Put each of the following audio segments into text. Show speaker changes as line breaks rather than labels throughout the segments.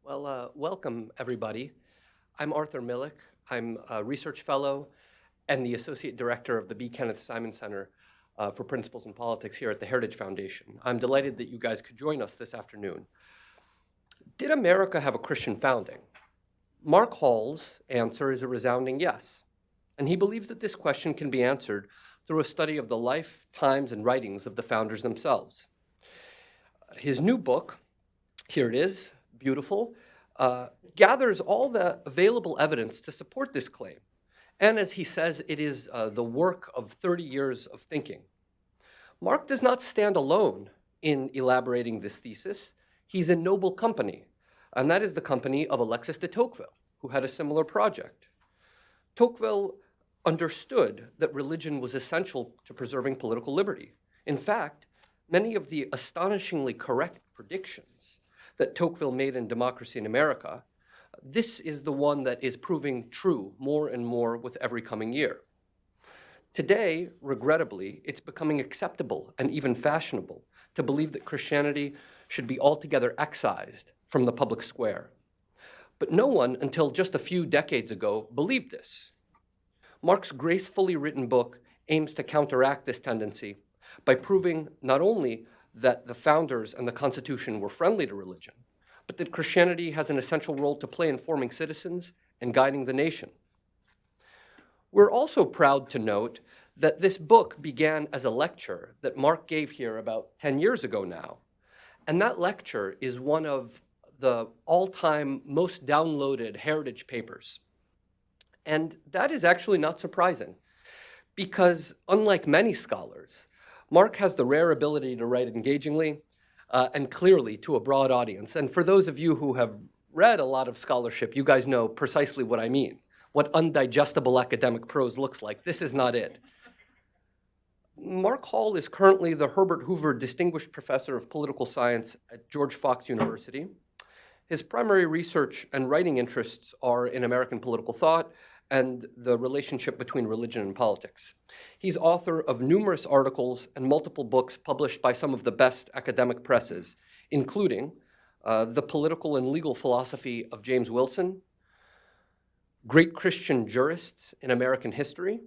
Welcome, everybody. I'm Arthur Millick. I'm a research fellow and the associate director of the B. Kenneth Simon Center for Principles in Politics here at the Heritage Foundation. I'm delighted that you guys could join us this afternoon. Did America have a Christian founding? Mark Hall's answer is a resounding yes, and he believes that this question can be answered through a study of the life, times, and writings of the founders themselves. His new book, here it is, beautiful, gathers all the available evidence to support this claim. And as he says, it is the work of 30 years of thinking. Mark does not stand alone in elaborating this thesis. He's in noble company, and that is the company of Alexis de Tocqueville, who had a similar project. Tocqueville understood that religion was essential to preserving political liberty. In fact, many of the astonishingly correct predictions that Tocqueville made in Democracy in America, this is the one that is proving true more and more with every coming year. Today, regrettably, it's becoming acceptable and even fashionable to believe that Christianity should be altogether excised from the public square. But no one until just a few decades ago believed this. Mark's gracefully written book aims to counteract this tendency by proving not only that the founders and the Constitution were friendly to religion, but that Christianity has an essential role to play in forming citizens and guiding the nation. We're also proud to note that this book began as a lecture that Mark gave here about 10 years ago now. And that lecture is one of the all-time most downloaded heritage papers. And that is actually not surprising, because unlike many scholars, Mark has the rare ability to write engagingly and clearly to a broad audience. And for those of you who have read a lot of scholarship, you guys know precisely what I mean, what undigestible academic prose looks like. This is not it. Mark Hall is currently the Herbert Hoover Distinguished Professor of Political Science at George Fox University. His primary research and writing interests are in American political thought and the relationship between religion and politics. He's author of numerous articles and multiple books published by some of the best academic presses, including The Political and Legal Philosophy of James Wilson, Great Christian Jurists in American History,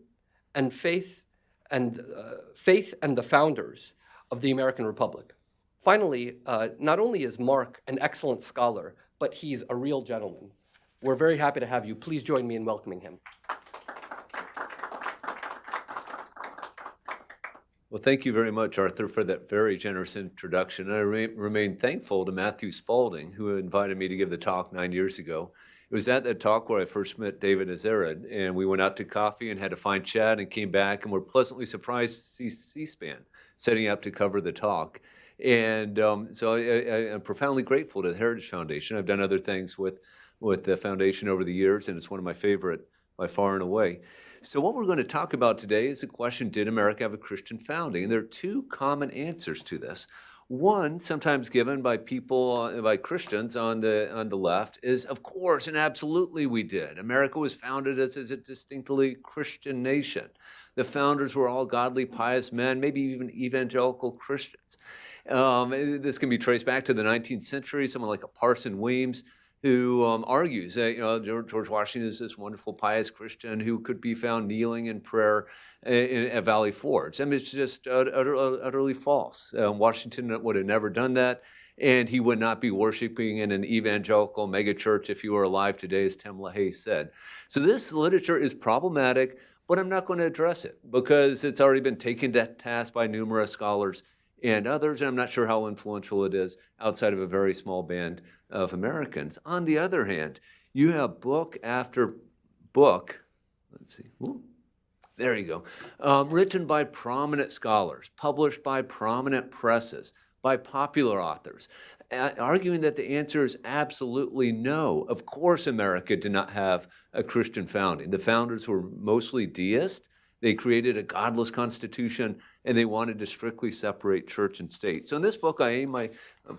and Faith and the Founders of the American Republic. Finally, not only is Mark an excellent scholar, but he's a real gentleman. We're very happy to have you. Please join me in welcoming him.
Well, thank you very much, Arthur, for that very generous introduction. I remain thankful to Matthew Spalding, who invited me to give the talk 9 years ago. It was at that talk where I first met David Azarid, and we went out to coffee and had a fine chat and came back and were pleasantly surprised to see C-SPAN setting up to cover the talk. And so I'm profoundly grateful to the Heritage Foundation. I've done other things with the foundation over the years, and it's one of my favorite by far and away. So what we're going to talk about today is the question, did America have a Christian founding? And there are two common answers to this. One, sometimes given by people, by Christians on the left, is of course and absolutely we did. America was founded as a distinctly Christian nation. The founders were all godly, pious men, maybe even evangelical Christians. This can be traced back to the 19th century, someone like a Parson Weems, who argues that George Washington is this wonderful, pious Christian who could be found kneeling in prayer at Valley Forge. I mean, it's just utterly false. Washington would have never done that, and he would not be worshiping in an evangelical megachurch if he were alive today, as Tim LaHaye said. So this literature is problematic, but I'm not going to address it because it's already been taken to task by numerous scholars and others, and I'm not sure how influential it is outside of a very small band of Americans. On the other hand, you have book after book, let's see, there you go, written by prominent scholars, published by prominent presses, by popular authors, arguing that the answer is absolutely no. Of course, America did not have a Christian founding. The founders were mostly deists. They created a godless constitution, and they wanted to strictly separate church and state. So in this book, I aim my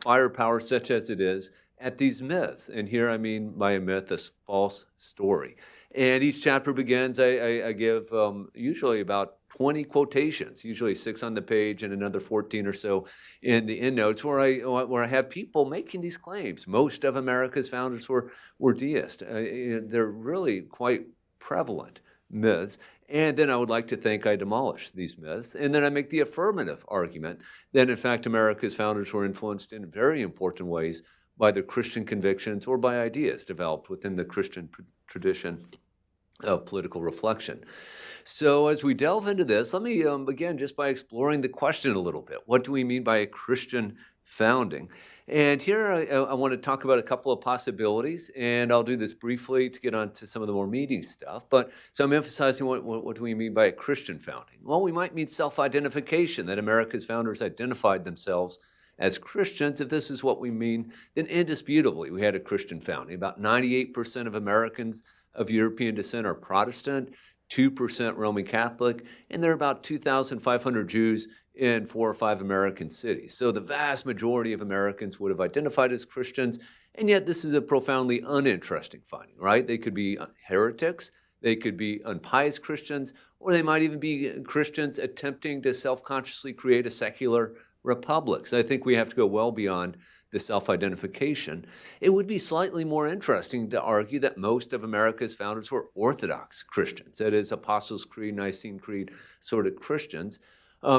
firepower, such as it is, at these myths. And here I mean by a myth, this false story. And each chapter begins, I give usually about 20 quotations, usually 6 on the page and another 14 or so in the endnotes, where I have people making these claims. Most of America's founders were deists. They're really quite prevalent myths. And then I would like to think I demolish these myths. And then I make the affirmative argument that, in fact, America's founders were influenced in very important ways by their Christian convictions or by ideas developed within the Christian tradition of political reflection. So as we delve into this, let me begin just by exploring the question a little bit. What do we mean by a Christian founding? And here I want to talk about a couple of possibilities, and I'll do this briefly to get on to some of the more meaty stuff. So I'm emphasizing what do we mean by a Christian founding? Well, we might mean self-identification, that America's founders identified themselves as Christians. If this is what we mean, then indisputably we had a Christian founding. About 98% of Americans of European descent are Protestant, 2% Roman Catholic, and there are about 2,500 Jews in 4 or 5 American cities. So the vast majority of Americans would have identified as Christians, and yet this is a profoundly uninteresting finding, right? They could be heretics, they could be unpious Christians, or they might even be Christians attempting to self-consciously create a secular republic. So I think we have to go well beyond the self-identification. It would be slightly more interesting to argue that most of America's founders were Orthodox Christians, that is, Apostles' Creed, Nicene Creed sort of Christians.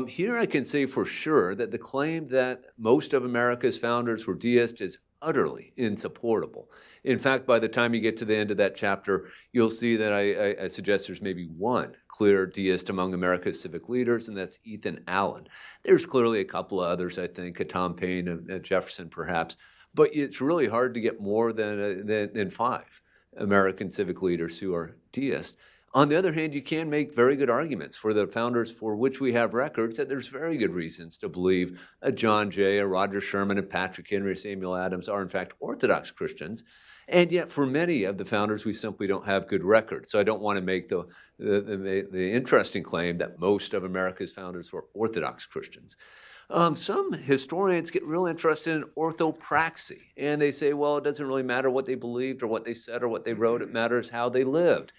Here I can say for sure that the claim that most of America's founders were deists is utterly insupportable. In fact, by the time you get to the end of that chapter, you'll see that I suggest there's maybe one clear deist among America's civic leaders, and that's Ethan Allen. There's clearly a couple of others, I think, a Tom Paine, a Jefferson perhaps, but it's really hard to get more than 5 American civic leaders who are deists. On the other hand, you can make very good arguments for the founders for which we have records that there's very good reasons to believe a John Jay, a Roger Sherman, and Patrick Henry, Samuel Adams are in fact Orthodox Christians. And yet for many of the founders, we simply don't have good records. So I don't want to make the interesting claim that most of America's founders were Orthodox Christians. Some historians get real interested in orthopraxy, and they say, well, it doesn't really matter what they believed or what they said or what they wrote. It matters how they lived.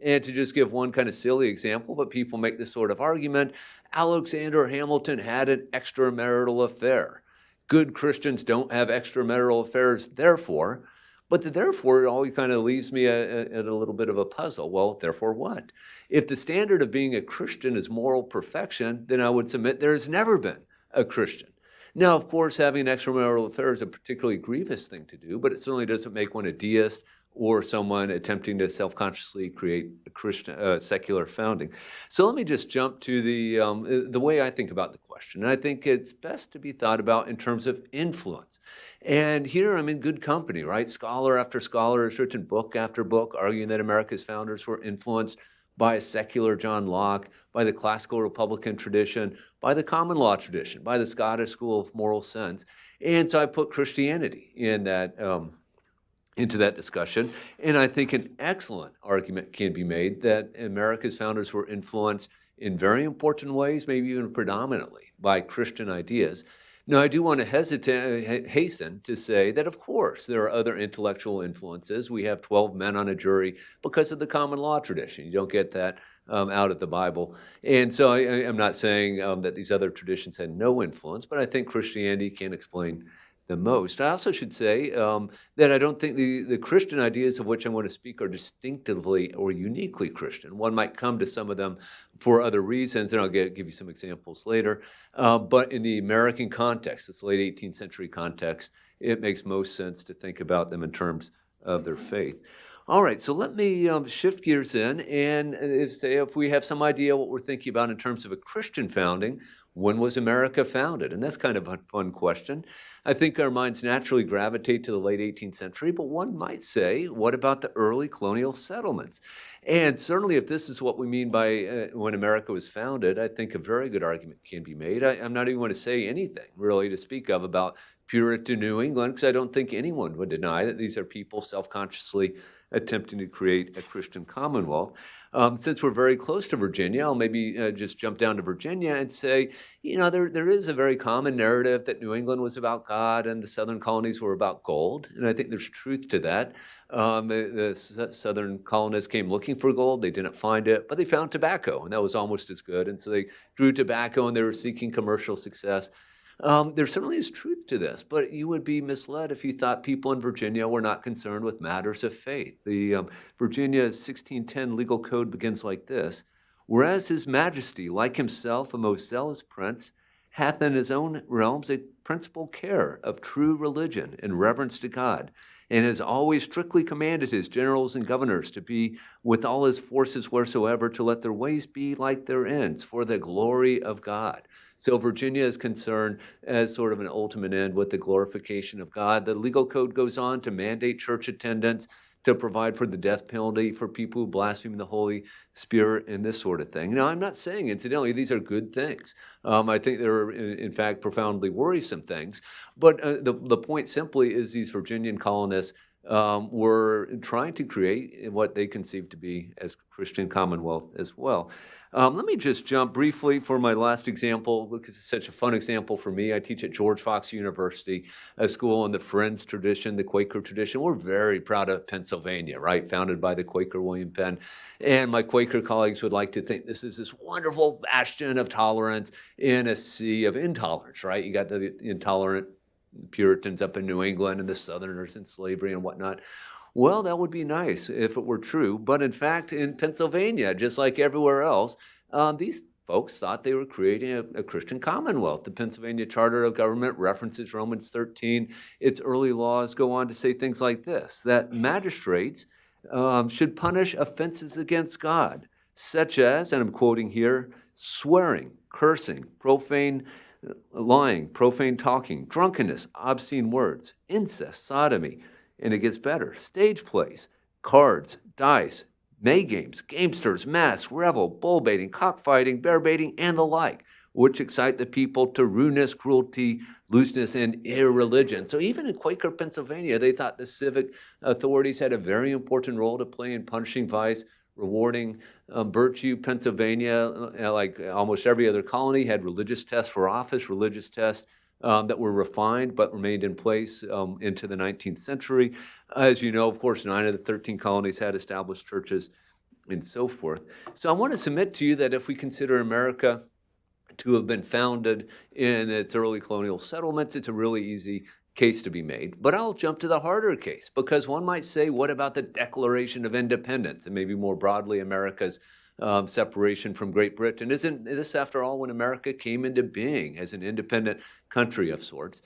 And to just give one kind of silly example, but people make this sort of argument, Alexander Hamilton had an extramarital affair. Good Christians don't have extramarital affairs, therefore. But the therefore always kind of leaves me at a little bit of a puzzle. Well, therefore what? If the standard of being a Christian is moral perfection, then I would submit there has never been a Christian. Now, of course, having an extramarital affair is a particularly grievous thing to do, but it certainly doesn't make one a deist or someone attempting to self-consciously create a Christian secular founding. So let me just jump to the way I think about the question. And I think it's best to be thought about in terms of influence. And here I'm in good company, right? Scholar after scholar has written book after book arguing that America's founders were influenced by a secular John Locke, by the classical Republican tradition, by the common law tradition, by the Scottish school of moral sense. And so I put Christianity in that into that discussion. And I think an excellent argument can be made that America's founders were influenced in very important ways, maybe even predominantly, by Christian ideas. Now, I do want to hasten to say that, of course, there are other intellectual influences. We have 12 men on a jury because of the common law tradition. You don't get that out of the Bible. And so I'm not saying that these other traditions had no influence, but I think Christianity can explain the most. I also should say that I don't think the Christian ideas of which I'm going to speak are distinctively or uniquely Christian. One might come to some of them for other reasons, and I'll give you some examples later. But in the American context, this late 18th century context, it makes most sense to think about them in terms of their faith. All right, so let me shift gears in and say if we have some idea what we're thinking about in terms of a Christian founding, when was America founded? And that's kind of a fun question. I think our minds naturally gravitate to the late 18th century, but one might say, what about the early colonial settlements? And certainly if this is what we mean by when America was founded, I think a very good argument can be made. I'm not even going to say anything really to speak of about Puritan New England, because I don't think anyone would deny that these are people self-consciously attempting to create a Christian commonwealth. Since we're very close to Virginia, I'll maybe just jump down to Virginia and say, there is a very common narrative that New England was about God and the southern colonies were about gold. And I think there's truth to that. The southern colonists came looking for gold. They didn't find it, but they found tobacco, and that was almost as good. And so they drew tobacco, and they were seeking commercial success. There certainly is truth to this, but you would be misled if you thought people in Virginia were not concerned with matters of faith. The Virginia's 1610 legal code begins like this: whereas his majesty, like himself, a most zealous prince, hath in his own realms a principal care of true religion and reverence to God, and has always strictly commanded his generals and governors to be with all his forces wheresoever, to let their ways be like their ends, for the glory of God. So Virginia is concerned as sort of an ultimate end with the glorification of God. The legal code goes on to mandate church attendance, to provide for the death penalty for people who blaspheme the Holy Spirit and this sort of thing. Now, I'm not saying, incidentally, these are good things. I think they're, in fact, profoundly worrisome things. But the point simply is these Virginian colonists were trying to create what they conceived to be as Christian commonwealth as well. Let me just jump briefly for my last example, because it's such a fun example for me. I teach at George Fox University, a school in the Friends tradition, the Quaker tradition. We're very proud of Pennsylvania, right? Founded by the Quaker William Penn. And my Quaker colleagues would like to think this is this wonderful bastion of tolerance in a sea of intolerance, right? You got the intolerant Puritans up in New England and the Southerners in slavery and whatnot. Well, that would be nice if it were true. But in fact, in Pennsylvania, just like everywhere else, these folks thought they were creating a Christian commonwealth. The Pennsylvania Charter of Government references Romans 13. Its early laws go on to say things like this, that magistrates should punish offenses against God, such as, and I'm quoting here, swearing, cursing, profane lying, profane talking, drunkenness, obscene words, incest, sodomy, and it gets better, stage plays, cards, dice, May games, gamesters, masks, revel, bull baiting, cockfighting, bear baiting, and the like, which excite the people to rudeness, cruelty, looseness, and irreligion. So even in Quaker Pennsylvania, they thought the civic authorities had a very important role to play in punishing vice, rewarding virtue. Pennsylvania, like almost every other colony, had religious tests for office, religious tests that were refined but remained in place into the 19th century. As you know, of course, 9 of the 13 colonies had established churches and so forth. So I want to submit to you that if we consider America to have been founded in its early colonial settlements, it's a really easy case to be made. But I'll jump to the harder case, because one might say, what about the Declaration of Independence and maybe more broadly America's separation from Great Britain? Isn't this, after all, when America came into being as an independent country of sorts?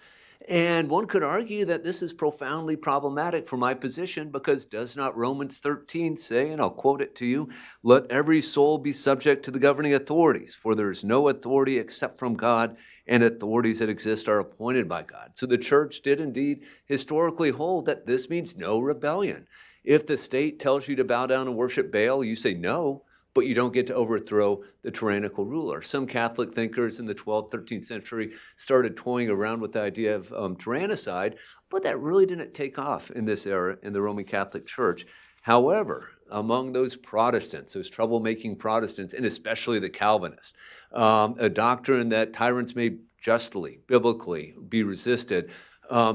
And one could argue that this is profoundly problematic for my position, because does not Romans 13 say, and I'll quote it to you, "Let every soul be subject to the governing authorities, for there is no authority except from God, and authorities that exist are appointed by God." So the church did indeed historically hold that this means no rebellion. If the state tells you to bow down and worship Baal, you say no, but you don't get to overthrow the tyrannical ruler. Some Catholic thinkers in the 12th, 13th century started toying around with the idea of tyrannicide, but that really didn't take off in this era in the Roman Catholic Church. However, among those Protestants, those troublemaking Protestants, and especially the Calvinists, a doctrine that tyrants may justly, biblically be resisted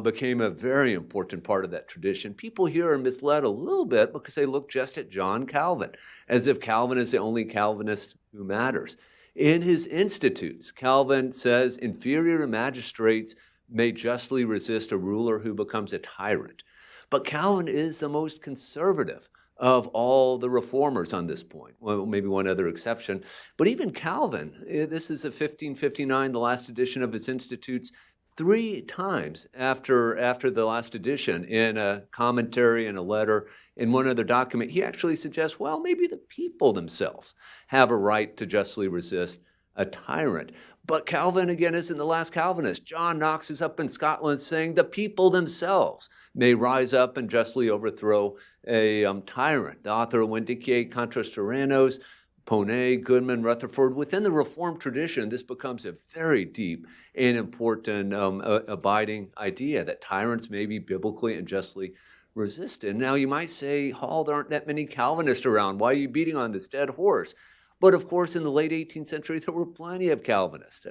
became a very important part of that tradition. People here are misled a little bit because they look just at John Calvin, as if Calvin is the only Calvinist who matters. In his Institutes, Calvin says inferior magistrates may justly resist a ruler who becomes a tyrant. But Calvin is the most conservative of all the reformers on this point. Well, maybe one other exception. But even Calvin, this is a 1559, the last edition of his Institutes, 3 times after the last edition, in a commentary, in a letter, in one other document, he actually suggests, well, maybe the people themselves have a right to justly resist a tyrant. But Calvin, again, isn't the last Calvinist. John Knox is up in Scotland saying the people themselves may rise up and justly overthrow a tyrant. The author of Vindicate Contras Tyrannos, Ponet, Goodman, Rutherford. Within the Reformed tradition, this becomes a very deep and important abiding idea that tyrants may be biblically and justly resisted. Now you might say, Hall, there aren't that many Calvinists around. Why are you beating on this dead horse? But of course, in the late 18th century, there were plenty of Calvinists.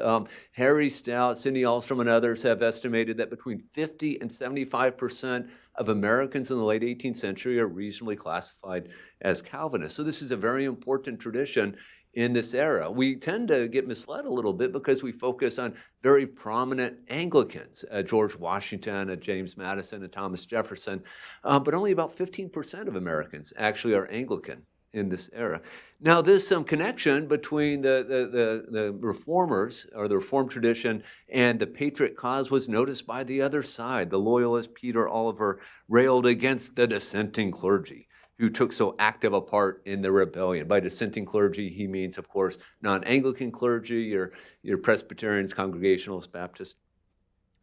Harry Stout, Sidney Alstrom, and others have estimated that between 50 and 75% of Americans in the late 18th century are reasonably classified as Calvinists. So this is a very important tradition in this era. We tend to get misled a little bit because we focus on very prominent Anglicans, George Washington, James Madison, and Thomas Jefferson, but only about 15% of Americans actually are Anglican in this era. Now, there's some connection between the reformers, or the Reformed tradition, and the Patriot cause was noticed by the other side. The loyalist Peter Oliver railed against the dissenting clergy, who took so active a part in the rebellion. By dissenting clergy, he means, of course, non-Anglican clergy, your Presbyterians, Congregationalists, Baptists,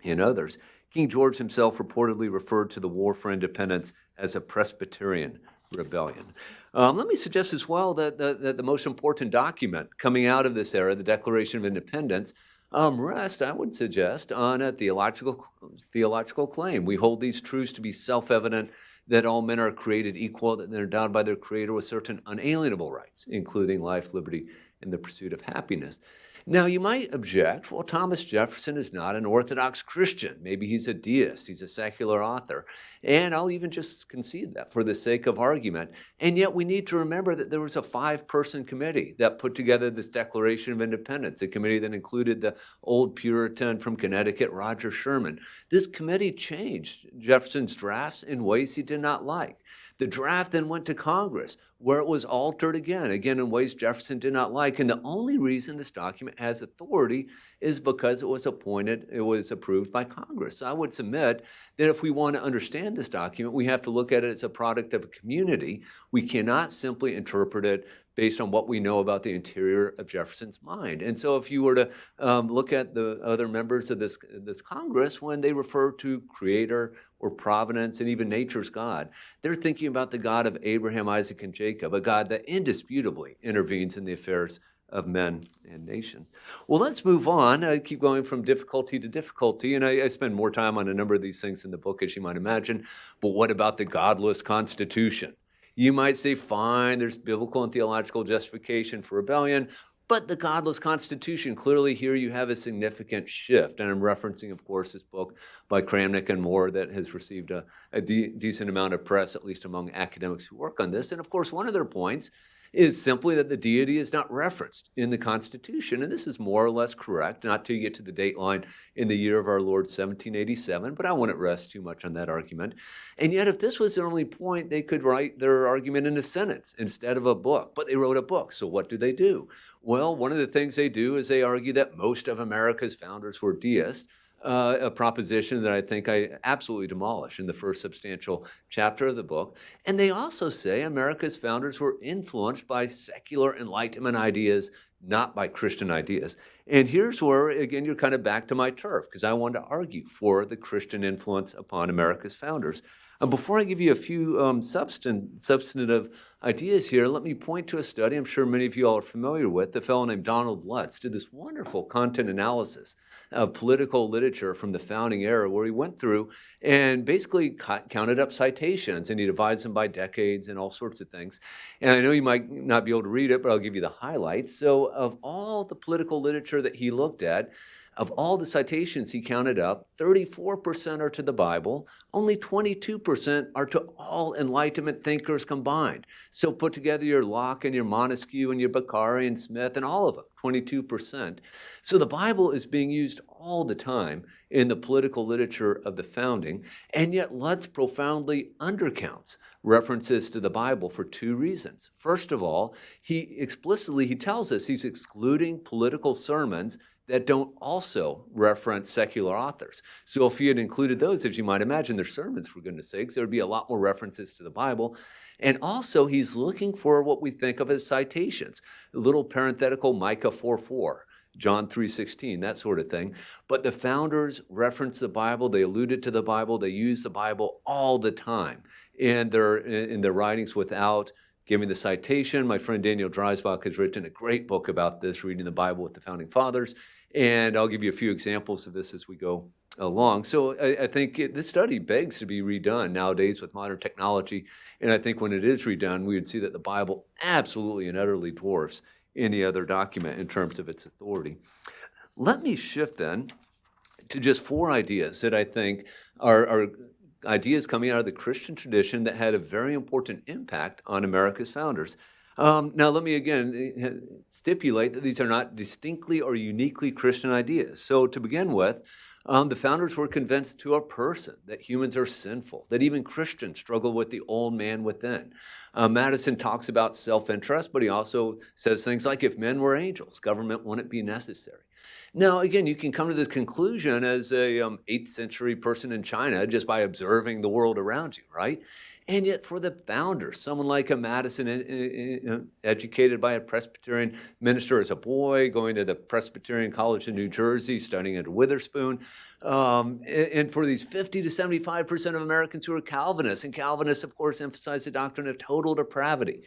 and others. King George himself reportedly referred to the War for Independence as a Presbyterian rebellion. Let me suggest as well that the most important document coming out of this era, the Declaration of Independence, rests, I would suggest, on a theological claim. We hold these truths to be self-evident, that all men are created equal, that they're endowed by their Creator with certain unalienable rights, including life, liberty, and the pursuit of happiness. Now, you might object, well, Thomas Jefferson is not an Orthodox Christian. Maybe he's a deist, he's a secular author. And I'll even just concede that for the sake of argument. And yet we need to remember that there was a 5-person committee that put together this Declaration of Independence, a committee that included the old Puritan from Connecticut, Roger Sherman. This committee changed Jefferson's drafts in ways he did not like. The draft then went to Congress, where it was altered again in ways Jefferson did not like. And the only reason this document has authority is because it was approved by Congress. So I would submit that if we want to understand this document, we have to look at it as a product of a community. We cannot simply interpret it based on what we know about the interior of Jefferson's mind. And so if you were to look at the other members of this Congress, when they refer to Creator or Providence and even nature's God, they're thinking about the God of Abraham, Isaac, and Jacob, a God that indisputably intervenes in the affairs of men and nation. Well, let's move on. I keep going from difficulty to difficulty, and I spend more time on a number of these things in the book, as you might imagine. But what about the Godless Constitution? You might say, fine, there's biblical and theological justification for rebellion, but the Godless Constitution, clearly here you have a significant shift. And I'm referencing, of course, this book by Kramnik and Moore that has received a decent amount of press, at least among academics who work on this. And of course, one of their points is simply that the deity is not referenced in the Constitution. And this is more or less correct, not till you get to the date line in the year of our Lord 1787, but I wouldn't rest too much on that argument. And yet, if this was their only point, they could write their argument in a sentence instead of a book. But they wrote a book, so what do? Well, one of the things they do is they argue that most of America's founders were deists, a proposition that I think I absolutely demolish in the first substantial chapter of the book. And they also say America's founders were influenced by secular Enlightenment ideas, not by Christian ideas. And here's where, again, you're kind of back to my turf, because I wanted to argue for the Christian influence upon America's founders. And before I give you a few substantive ideas here, let me point to a study I'm sure many of you all are familiar with. The fellow named Donald Lutz did this wonderful content analysis of political literature from the founding era, where he went through and basically counted up citations, and he divides them by decades and all sorts of things. And I know you might not be able to read it, but I'll give you the highlights. So of all the political literature that he looked at, of all the citations he counted up, 34% are to the Bible, only 22% are to all Enlightenment thinkers combined. So put together your Locke and your Montesquieu and your Beccari and Smith and all of them, 22%. So the Bible is being used all the time in the political literature of the founding, and yet Lutz profoundly undercounts references to the Bible for two reasons. First of all, he tells us he's excluding political sermons that don't also reference secular authors. So if he had included those, as you might imagine, their sermons, for goodness sakes, there would be a lot more references to the Bible. And also, he's looking for what we think of as citations, a little parenthetical Micah 4:4, John 3:16, that sort of thing. But the founders referenced the Bible, they alluded to the Bible, they used the Bible all the time in their writings without giving the citation. My friend Daniel Dreisbach has written a great book about this, Reading the Bible with the Founding Fathers. And I'll give you a few examples of this as we go along. So I think this study begs to be redone nowadays with modern technology. And I think when it is redone, we would see that the Bible absolutely and utterly dwarfs any other document in terms of its authority. Let me shift then to just 4 ideas that I think are ideas coming out of the Christian tradition that had a very important impact on America's founders. Now, let me again stipulate that these are not distinctly or uniquely Christian ideas. So, to begin with, the founders were convinced to a person that humans are sinful, that even Christians struggle with the old man within. Madison talks about self-interest, but he also says things like, if men were angels, government wouldn't be necessary. Now, again, you can come to this conclusion as a 8th century person in China just by observing the world around you, right? And yet for the founders, someone like a Madison, educated by a Presbyterian minister as a boy, going to the Presbyterian College in New Jersey, studying at Witherspoon, and for these 50 to 75% of Americans who are Calvinists, and Calvinists, of course, emphasize the doctrine of total depravity.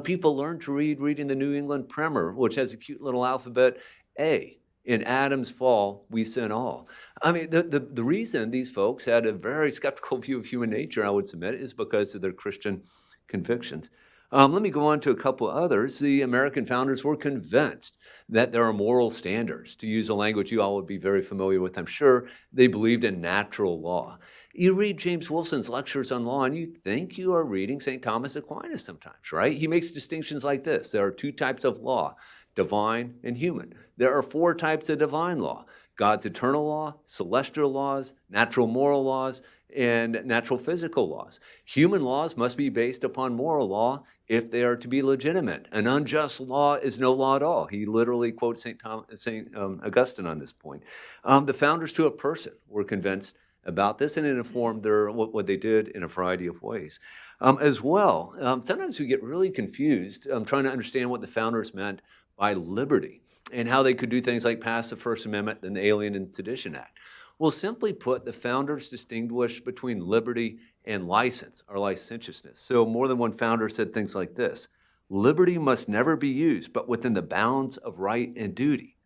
People learn to read reading the New England Primer, which has a cute little alphabet A. In Adam's fall, we sin all. I mean, the reason these folks had a very skeptical view of human nature, I would submit, is because of their Christian convictions. Let me go on to a couple others. The American founders were convinced that there are moral standards. To use a language you all would be very familiar with, I'm sure, they believed in natural law. You read James Wilson's lectures on law, and you think you are reading St. Thomas Aquinas sometimes, right? He makes distinctions like this. There are 2 types of law, divine and human. There are 4 types of divine law: God's eternal law, celestial laws, natural moral laws, and natural physical laws. Human laws must be based upon moral law if they are to be legitimate. An unjust law is no law at all. He literally quotes St. Augustine on this point. The founders to a person were convinced about this, and it informed what they did in a variety of ways. As well, sometimes we get really confused trying to understand what the founders meant by liberty and how they could do things like pass the First Amendment and the Alien and Sedition Act. Well, simply put, the founders distinguished between liberty and license, or licentiousness. So more than one founder said things like this: liberty must never be used but within the bounds of right and duty.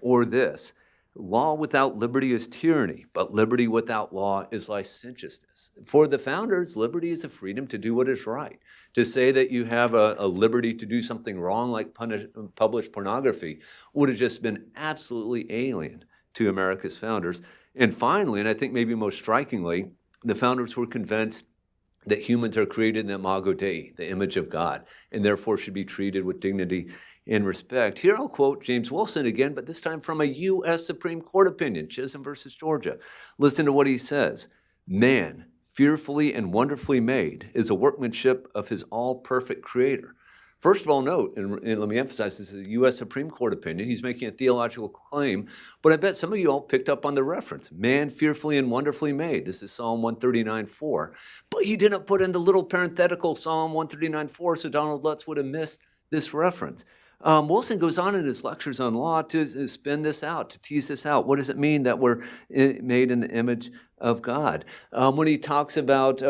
Or this: law without liberty is tyranny, but liberty without law is licentiousness. For the founders, liberty is a freedom to do what is right. To say that you have a liberty to do something wrong, like publish pornography, would have just been absolutely alien to America's founders. And finally, and I think maybe most strikingly, the founders were convinced that humans are created in the imago Dei, the image of God, and therefore should be treated with dignity and respect. Here I'll quote James Wilson again, but this time from a U.S. Supreme Court opinion, Chisholm versus Georgia. Listen to what he says: man, fearfully and wonderfully made, is a workmanship of his all-perfect creator. First of all, note, and let me emphasize, this is a U.S. Supreme Court opinion. He's making a theological claim, but I bet some of you all picked up on the reference. Man, fearfully and wonderfully made. This is Psalm 139:4. But he didn't put in the little parenthetical Psalm 139:4, so Donald Lutz would have missed this reference. Wilson goes on in his lectures on law to spin this out, to tease this out. What does it mean that we're made in the image of God? When he talks about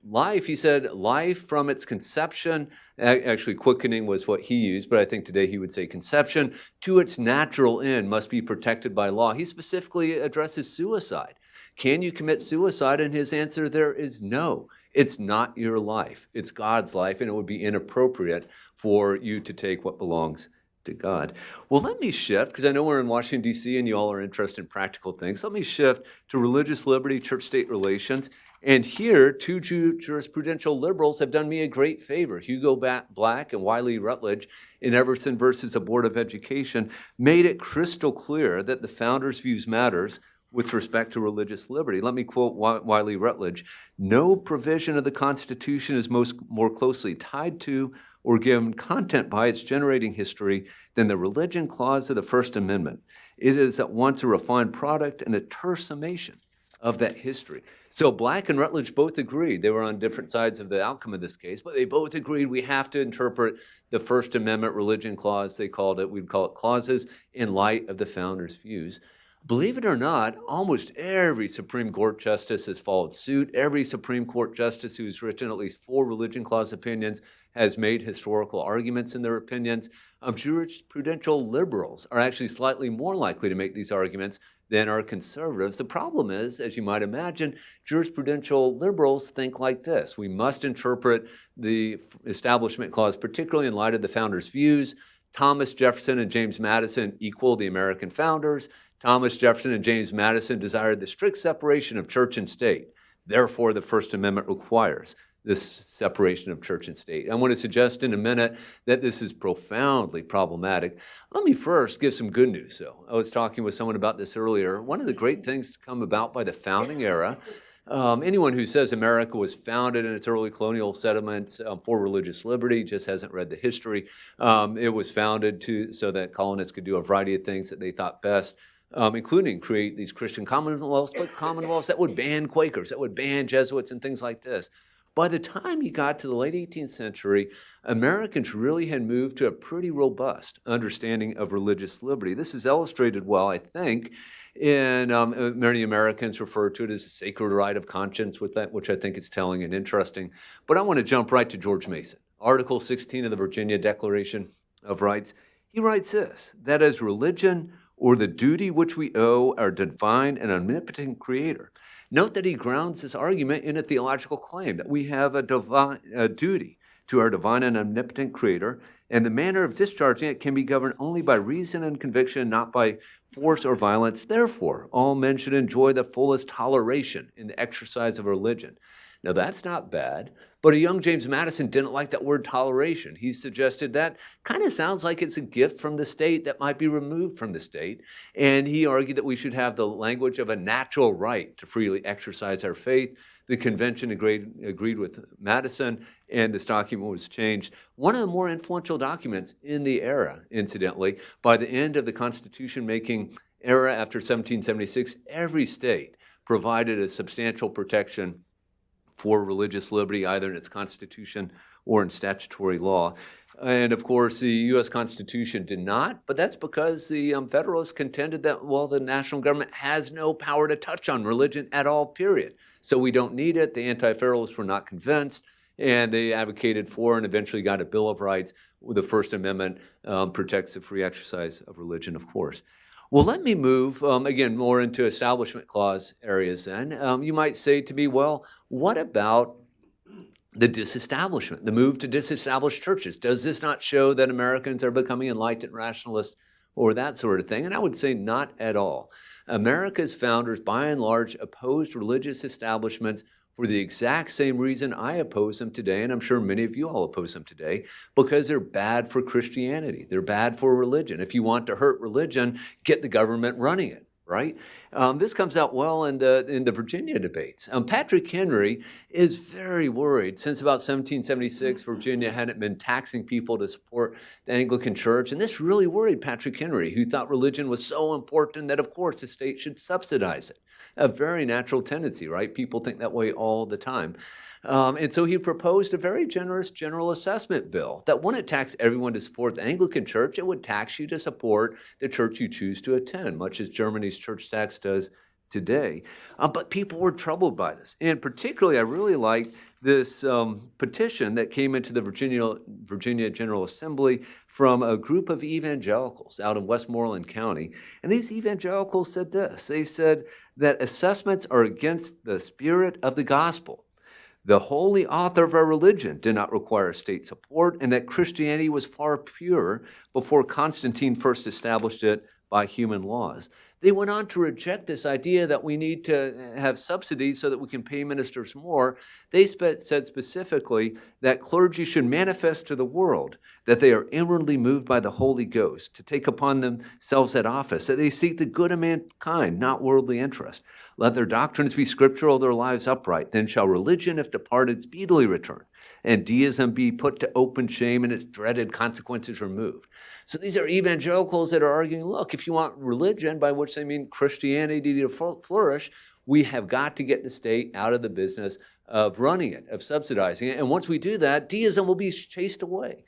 life, he said, life from its conception, actually quickening was what he used, but I think today he would say conception, to its natural end must be protected by law. He specifically addresses suicide. Can you commit suicide? And his answer there is no. It's not your life. It's God's life, and it would be inappropriate for you to take what belongs to God. Well, let me shift, because I know we're in Washington, D.C., and you all are interested in practical things. Let me shift to religious liberty, church-state relations. And here, 2 jurisprudential liberals have done me a great favor. Hugo Black and Wiley Rutledge, in Everson versus the Board of Education, made it crystal clear that the founders' views matters with respect to religious liberty. Let me quote Wiley Rutledge: no provision of the Constitution is more closely tied to or given content by its generating history than the religion clause of the First Amendment. It is at once a refined product and a terse summation of that history. So Black and Rutledge both agreed. They were on different sides of the outcome of this case, but they both agreed we have to interpret the First Amendment religion clause, they called it, we'd call it clauses, in light of the founders' views. Believe it or not, almost every Supreme Court justice has followed suit. Every Supreme Court justice who's written at least 4 religion clause opinions has made historical arguments in their opinions. Jurisprudential liberals are actually slightly more likely to make these arguments than are conservatives. The problem is, as you might imagine, jurisprudential liberals think like this. We must interpret the Establishment Clause, particularly in light of the founders' views. Thomas Jefferson and James Madison equal the American founders. Thomas Jefferson and James Madison desired the strict separation of church and state. Therefore, the First Amendment requires this separation of church and state. I want to suggest in a minute that this is profoundly problematic. Let me first give some good news, though. I was talking with someone about this earlier. One of the great things to come about by the founding era, anyone who says America was founded in its early colonial settlements for religious liberty just hasn't read the history. It was founded so that colonists could do a variety of things that they thought best, including create these Christian commonwealths, but commonwealths that would ban Quakers, that would ban Jesuits and things like this. By the time you got to the late 18th century, Americans really had moved to a pretty robust understanding of religious liberty. This is illustrated well, I think, in many Americans refer to it as a sacred right of conscience, which I think is telling and interesting. But I want to jump right to George Mason. Article 16 of the Virginia Declaration of Rights. He writes this, that as religion or the duty which we owe our divine and omnipotent Creator. Note that he grounds this argument in a theological claim that we have a duty to our divine and omnipotent Creator, and the manner of discharging it can be governed only by reason and conviction, not by force or violence. Therefore, all men should enjoy the fullest toleration in the exercise of religion. Now, that's not bad, but a young James Madison didn't like that word toleration. He suggested that kind of sounds like it's a gift from the state that might be removed from the state, and he argued that we should have the language of a natural right to freely exercise our faith. The convention agreed with Madison, and this document was changed. One of the more influential documents in the era, incidentally. By the end of the Constitution-making era after 1776, every state provided a substantial protection for religious liberty, either in its constitution or in statutory law. And of course, the U.S. Constitution did not, but that's because the Federalists contended that, well, the national government has no power to touch on religion at all, period. So we don't need it. The Anti-Federalists were not convinced, and they advocated for and eventually got a Bill of Rights. The First Amendment protects the free exercise of religion, of course. Well, let me move, again, more into Establishment Clause areas then. You might say to me, well, what about the disestablishment, the move to disestablish churches? Does this not show that Americans are becoming enlightened rationalists or that sort of thing? And I would say not at all. America's founders, by and large, opposed religious establishments for the exact same reason I oppose them today, and I'm sure many of you all oppose them today, because they're bad for Christianity. They're bad for religion. If you want to hurt religion, get the government running it, right? This comes out well in the Virginia debates. Patrick Henry is very worried. Since about 1776, Virginia hadn't been taxing people to support the Anglican Church, and this really worried Patrick Henry, who thought religion was so important that, of course, the state should subsidize it. A very natural tendency, right? People think that way all the time. And so he proposed a very generous general assessment bill that wouldn't tax everyone to support the Anglican Church. It would tax you to support the church you choose to attend, much as Germany's church tax does today. But people were troubled by this. And particularly, I really like this petition that came into the Virginia General Assembly from a group of evangelicals out in Westmoreland County. And these evangelicals said this. They said that assessments are against the spirit of the gospel. The holy author of our religion did not require state support, and that Christianity was far purer before Constantine first established it by human laws. They went on to reject this idea that we need to have subsidies so that we can pay ministers more. They said specifically that clergy should manifest to the world that they are inwardly moved by the Holy Ghost to take upon themselves that office, that they seek the good of mankind, not worldly interest. Let their doctrines be scriptural, their lives upright. Then shall religion, if departed, speedily return, and deism be put to open shame and its dreaded consequences removed. So these are evangelicals that are arguing, look, if you want religion, by which they mean Christianity to flourish, we have got to get the state out of the business of running it, of subsidizing it. And once we do that, deism will be chased away.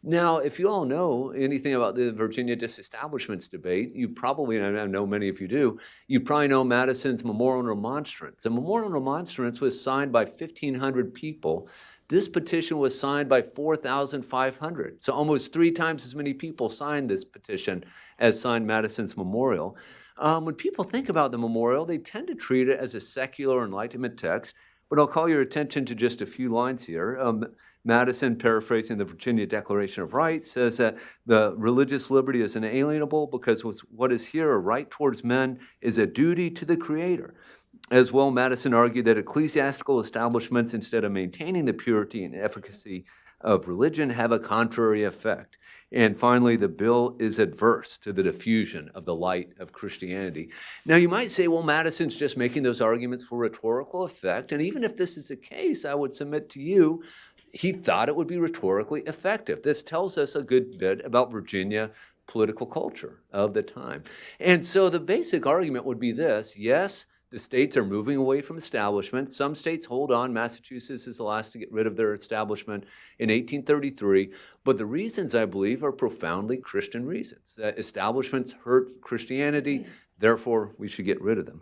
Now, if you all know anything about the Virginia disestablishments debate, you probably, and I know many of you do, you probably know Madison's Memorial and Remonstrance. The Memorial and Remonstrance was signed by 1,500 people. This petition was signed by 4,500. So almost 3 times as many people signed this petition as signed Madison's memorial. When people think about the memorial, they tend to treat it as a secular Enlightenment text, but I'll call your attention to just a few lines here. Madison, paraphrasing the Virginia Declaration of Rights, says that the religious liberty is inalienable because what is here a right towards men is a duty to the Creator. As well, Madison argued that ecclesiastical establishments, instead of maintaining the purity and efficacy of religion, have a contrary effect. And finally, the bill is adverse to the diffusion of the light of Christianity. Now, you might say, well, Madison's just making those arguments for rhetorical effect. And even if this is the case, I would submit to you, he thought it would be rhetorically effective. This tells us a good bit about Virginia political culture of the time. And so the basic argument would be this: yes, the states are moving away from establishments. Some states hold on. Massachusetts is the last to get rid of their establishment in 1833. But the reasons, I believe, are profoundly Christian reasons. That establishments hurt Christianity, therefore we should get rid of them.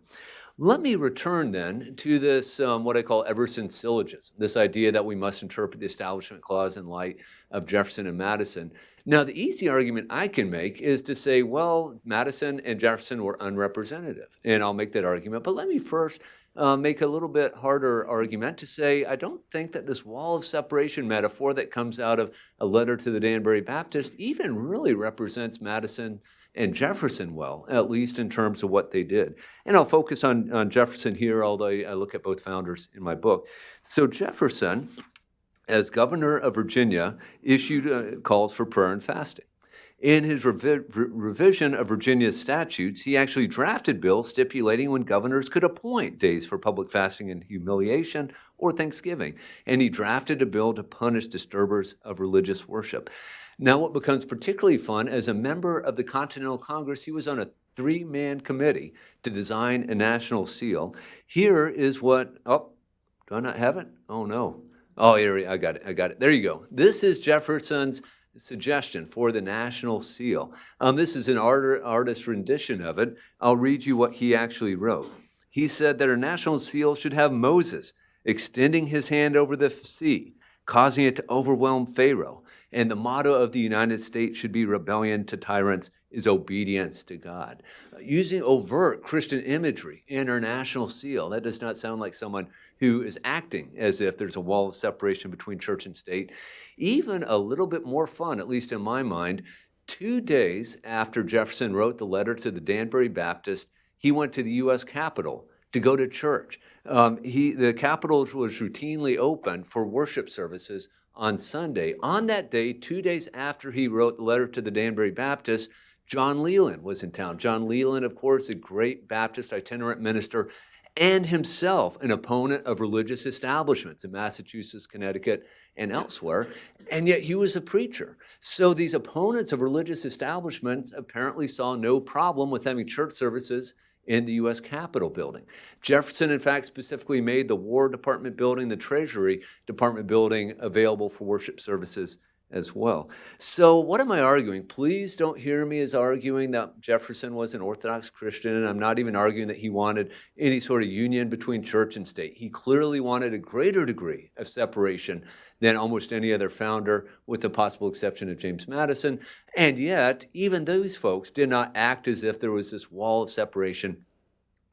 Let me return then to this, what I call Everson's syllogism, this idea that we must interpret the Establishment Clause in light of Jefferson and Madison. Now, the easy argument I can make is to say, well, Madison and Jefferson were unrepresentative, and I'll make that argument. But let me first make a little bit harder argument to say, I don't think that this wall of separation metaphor that comes out of a letter to the Danbury Baptist even really represents Madison and Jefferson well, at least in terms of what they did. And I'll focus on Jefferson here, although I look at both founders in my book. So Jefferson, as governor of Virginia, issued calls for prayer and fasting. In his revision of Virginia's statutes, he actually drafted bills stipulating when governors could appoint days for public fasting and humiliation or Thanksgiving. And he drafted a bill to punish disturbers of religious worship. Now, what becomes particularly fun, as a member of the Continental Congress, he was on a 3-man committee to design a national seal. Here is what, oh, do I not have it? Oh, no. Oh, here, I got it. There you go. This is Jefferson's suggestion for the national seal. This is an artist rendition of it. I'll read you what he actually wrote. He said that our national seal should have Moses extending his hand over the sea, causing it to overwhelm Pharaoh. And the motto of the United States should be rebellion to tyrants is obedience to God. Using overt Christian imagery in our national seal, that does not sound like someone who is acting as if there's a wall of separation between church and state. Even a little bit more fun, at least in my mind, 2 days after Jefferson wrote the letter to the Danbury Baptist, he went to the U.S. Capitol to go to church. The Capitol was routinely open for worship services on Sunday. On that day, 2 days after he wrote the letter to the Danbury Baptist, John Leland was in town. John Leland, of course, a great Baptist itinerant minister, and himself an opponent of religious establishments in Massachusetts, Connecticut, and elsewhere, and yet he was a preacher. So these opponents of religious establishments apparently saw no problem with having church services in the U.S. Capitol building. Jefferson, in fact, specifically made the War Department building, the Treasury Department building, available for worship services as well. So what am I arguing? Please don't hear me as arguing that Jefferson was an Orthodox Christian, and I'm not even arguing that he wanted any sort of union between church and state. He clearly wanted a greater degree of separation than almost any other founder, with the possible exception of James Madison. And yet, even those folks did not act as if there was this wall of separation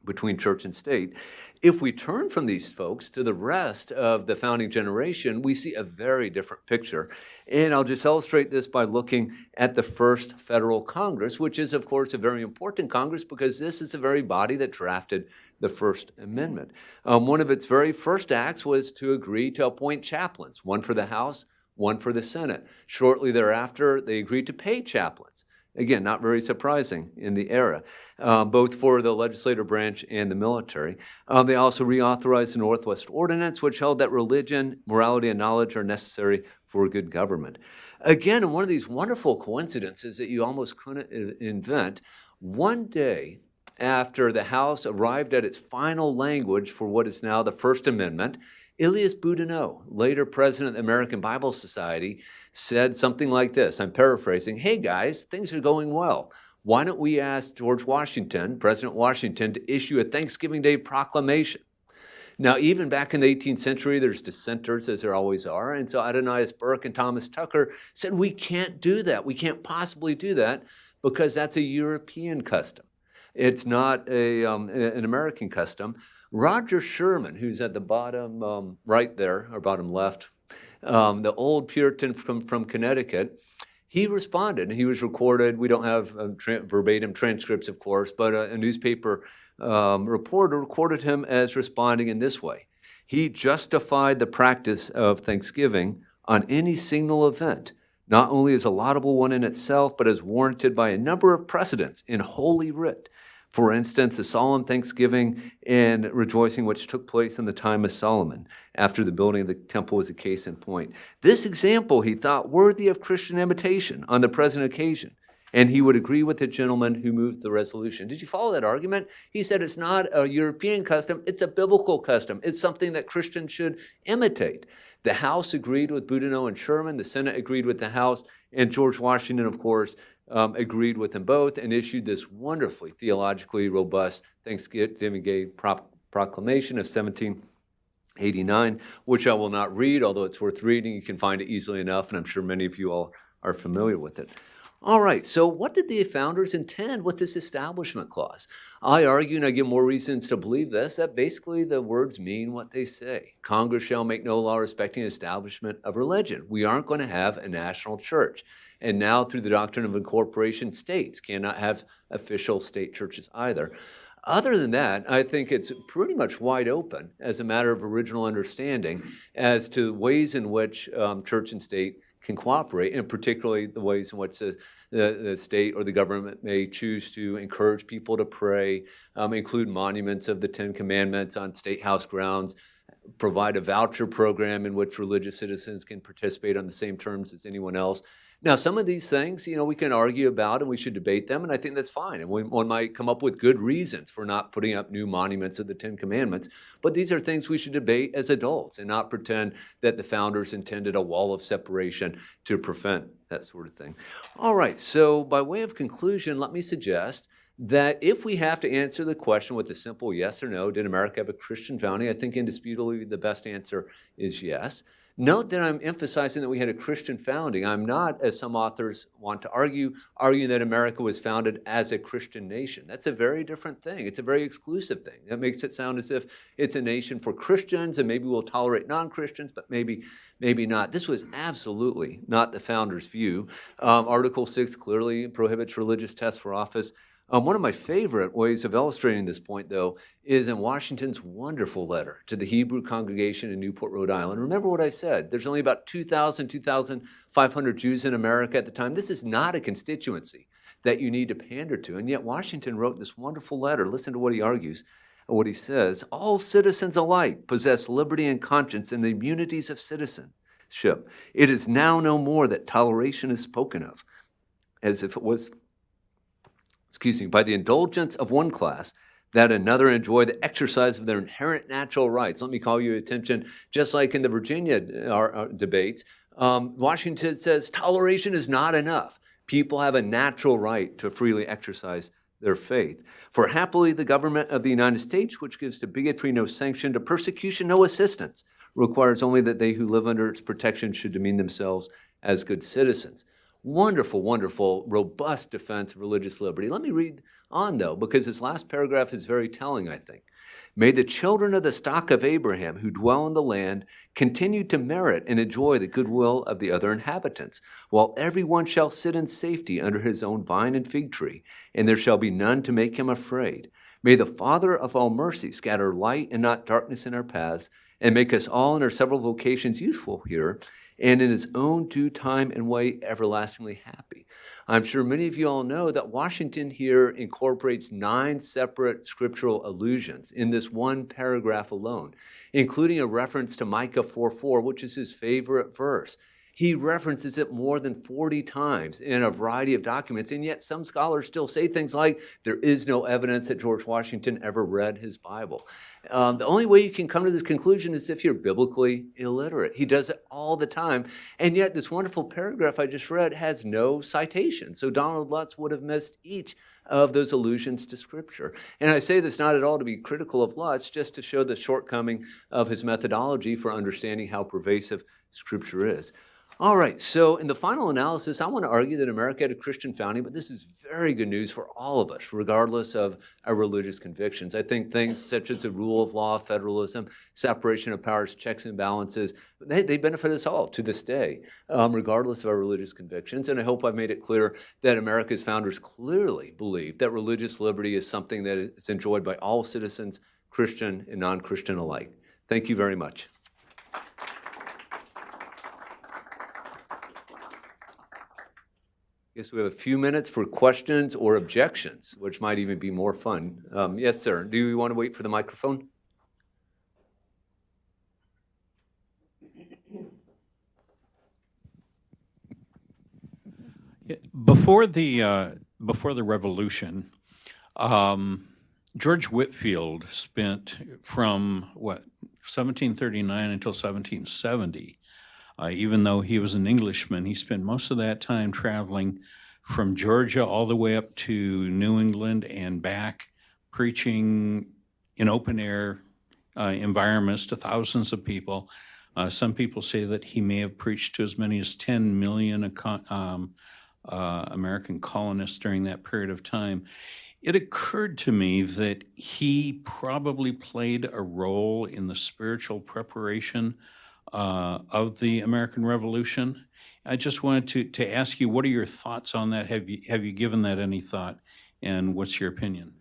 between church and state. If we turn from these folks to the rest of the founding generation, we see a very different picture. And I'll just illustrate this by looking at the first federal Congress, which is, of course, a very important Congress because this is the very body that drafted the First Amendment. One of its very first acts was to agree to appoint chaplains, one for the House, one for the Senate. Shortly thereafter, they agreed to pay chaplains. Again, not very surprising in the era, both for the legislative branch and the military. They also reauthorized the Northwest Ordinance, which held that religion, morality, and knowledge are necessary for good government. Again, one of these wonderful coincidences that you almost couldn't invent, one day after the House arrived at its final language for what is now the First Amendment, Elias Boudinot, later president of the American Bible Society, said something like this. I'm paraphrasing. Hey guys, things are going well. Why don't we ask George Washington, President Washington, to issue a Thanksgiving Day proclamation? Now, even back in the 18th century, there's dissenters, as there always are. And so Adonias Burke and Thomas Tucker said, we can't do that. We can't possibly do that because that's a European custom. It's not an American custom. Roger Sherman, who's at the bottom right there, or bottom left, the old Puritan from Connecticut, he responded. He was recorded. We don't have verbatim transcripts, of course, but a newspaper reporter recorded him as responding in this way. He justified the practice of Thanksgiving on any signal event, not only as a laudable one in itself, but as warranted by a number of precedents in Holy Writ. For instance, the solemn thanksgiving and rejoicing which took place in the time of Solomon after the building of the temple was a case in point. This example he thought worthy of Christian imitation on the present occasion, and he would agree with the gentleman who moved the resolution. Did you follow that argument? He said it's not a European custom, it's a biblical custom. It's something that Christians should imitate. The House agreed with Boudinot and Sherman, the Senate agreed with the House, and George Washington, of course, agreed with them both and issued this wonderfully theologically robust Thanksgiving Day proclamation of 1789, which I will not read, although it's worth reading. You can find it easily enough, and I'm sure many of you all are familiar with it. All right, so what did the founders intend with this establishment clause? I argue, and I give more reasons to believe this, that basically the words mean what they say. Congress shall make no law respecting the establishment of religion. We aren't going to have a national church. And now, through the doctrine of incorporation, states cannot have official state churches either. Other than that, I think it's pretty much wide open as a matter of original understanding as to ways in which church and state can cooperate, and particularly the ways in which the state or the government may choose to encourage people to pray, include monuments of the Ten Commandments on state house grounds, provide a voucher program in which religious citizens can participate on the same terms as anyone else. Now, some of these things, we can argue about and we should debate them, and I think that's fine. And one might come up with good reasons for not putting up new monuments of the Ten Commandments, but these are things we should debate as adults and not pretend that the founders intended a wall of separation to prevent that sort of thing. All right, so by way of conclusion, let me suggest that if we have to answer the question with a simple yes or no, did America have a Christian founding? I think indisputably the best answer is yes. Note that I'm emphasizing that we had a Christian founding. I'm not, as some authors want to argue that America was founded as a Christian nation. That's a very different thing. It's a very exclusive thing. That makes it sound as if it's a nation for Christians and maybe we'll tolerate non-Christians, but maybe not. This was absolutely not the founders' view. Article 6 clearly prohibits religious tests for office. One of my favorite ways of illustrating this point, though, is in Washington's wonderful letter to the Hebrew congregation in Newport, Rhode Island. Remember what I said. There's only about 2,500 Jews in America at the time. This is not a constituency that you need to pander to. And yet Washington wrote this wonderful letter. Listen to what he argues, what he says. All citizens alike possess liberty and conscience and the immunities of citizenship. It is now no more that toleration is spoken of, as if it was by the indulgence of one class, that another enjoy the exercise of their inherent natural rights. Let me call your attention, just like in the Virginia debates, Washington says toleration is not enough. People have a natural right to freely exercise their faith. For happily the government of the United States, which gives to bigotry no sanction, to persecution no assistance, requires only that they who live under its protection should demean themselves as good citizens. Wonderful, wonderful, robust defense of religious liberty. Let me read on, though, because this last paragraph is very telling, I think. May the children of the stock of Abraham who dwell in the land continue to merit and enjoy the goodwill of the other inhabitants, while everyone shall sit in safety under his own vine and fig tree, and there shall be none to make him afraid. May the Father of all mercy scatter light and not darkness in our paths, and make us all in our several vocations useful here, and in his own due time and way everlastingly happy. I'm sure many of you all know that Washington here incorporates 9 separate scriptural allusions in this one paragraph alone, including a reference to Micah 4:4, which is his favorite verse. He references it more than 40 times in a variety of documents, and yet some scholars still say things like, there is no evidence that George Washington ever read his Bible. The only way you can come to this conclusion is if you're biblically illiterate. He does it all the time, and yet this wonderful paragraph I just read has no citation. So Donald Lutz would have missed each of those allusions to Scripture. And I say this not at all to be critical of Lutz, just to show the shortcoming of his methodology for understanding how pervasive Scripture is. All right, so in the final analysis, I want to argue that America had a Christian founding, but this is very good news for all of us, regardless of our religious convictions. I think things such as the rule of law, federalism, separation of powers, checks and balances, they benefit us all to this day, regardless of our religious convictions. And I hope I've made it clear that America's founders clearly believed that religious liberty is something that is enjoyed by all citizens, Christian and non-Christian alike. Thank you very much. I guess we have a few minutes for questions or objections, which might even be more fun. Yes, sir. Do you want to wait for the microphone?
Before the Revolution, George Whitefield spent from 1739 until 1770. Even though he was an Englishman, he spent most of that time traveling from Georgia all the way up to New England and back, preaching in open air environments to thousands of people. Some people say that he may have preached to as many as 10 million American colonists during that period of time. It occurred to me that he probably played a role in the spiritual preparation of the American Revolution. I just wanted to ask you, what are your thoughts on that? Have you given that any thought, and what's your opinion?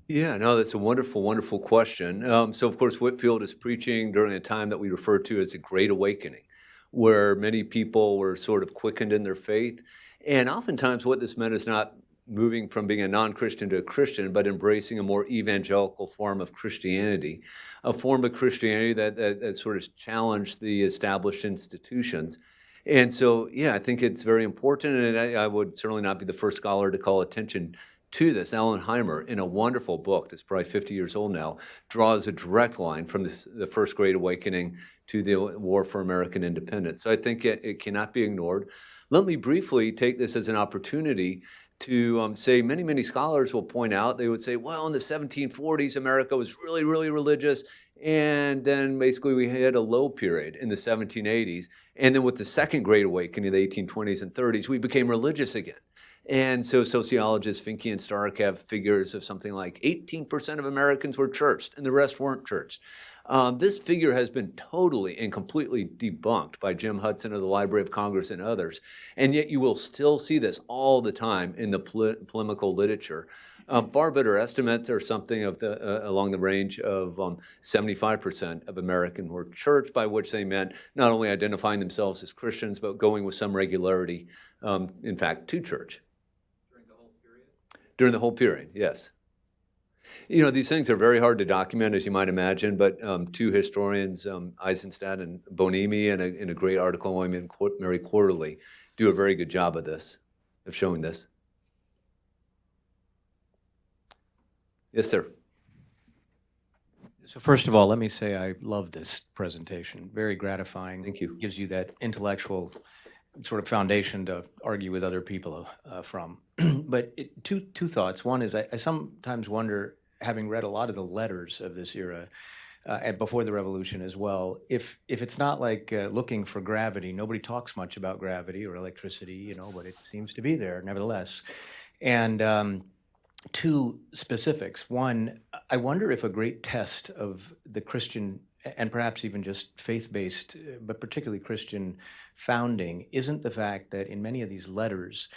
Yeah, no, that's a wonderful, wonderful question. So, of course, Whitefield is preaching during a time that we refer to as the Great Awakening, where many people were sort of quickened in their faith. And oftentimes what this meant is not moving from being a non-Christian to a Christian, but embracing a more evangelical form of Christianity, a form of Christianity that sort of challenged the established institutions. And so, yeah, I think it's very important, and I would certainly not be the first scholar to call attention to this. Alan Heimer, in a wonderful book that's probably 50 years old now, draws a direct line from the First Great Awakening to the War for American Independence. So I think it cannot be ignored. Let me briefly take this as an opportunity to say many, many scholars will point out, they would say, well, in the 1740s, America was really, really religious. And then basically we had a low period in the 1780s. And then with the Second Great Awakening in the 1820s and 30s, we became religious again. And so sociologists Finke and Stark have figures of something like 18% of Americans were churched and the rest weren't churched. This figure has been totally and completely debunked by Jim Hudson of the Library of Congress and others, and yet you will still see this all the time in the polemical literature. Far better estimates are something of along the range of 75% of Americans were church, by which they meant not only identifying themselves as Christians, but going with some regularity, in fact, to church. During the whole period? During the whole period, yes. You know, these things are very hard to document, as you might imagine, but two historians, Eisenstadt and Bonemi, in a great article in William and Mary Quarterly, do a very good job of this, of showing this. Yes, sir.
So first of all, let me say I love this presentation. Very gratifying.
Thank you.
Gives you that intellectual sort of foundation to argue with other people from. But two thoughts. One is I sometimes wonder, having read a lot of the letters of this era, and before the revolution as well, if it's not like looking for gravity. Nobody talks much about gravity or electricity, you know, but it seems to be there nevertheless. And two specifics. One, I wonder if a great test of the Christian, and perhaps even just faith-based, but particularly Christian founding, isn't the fact that in many of these letters,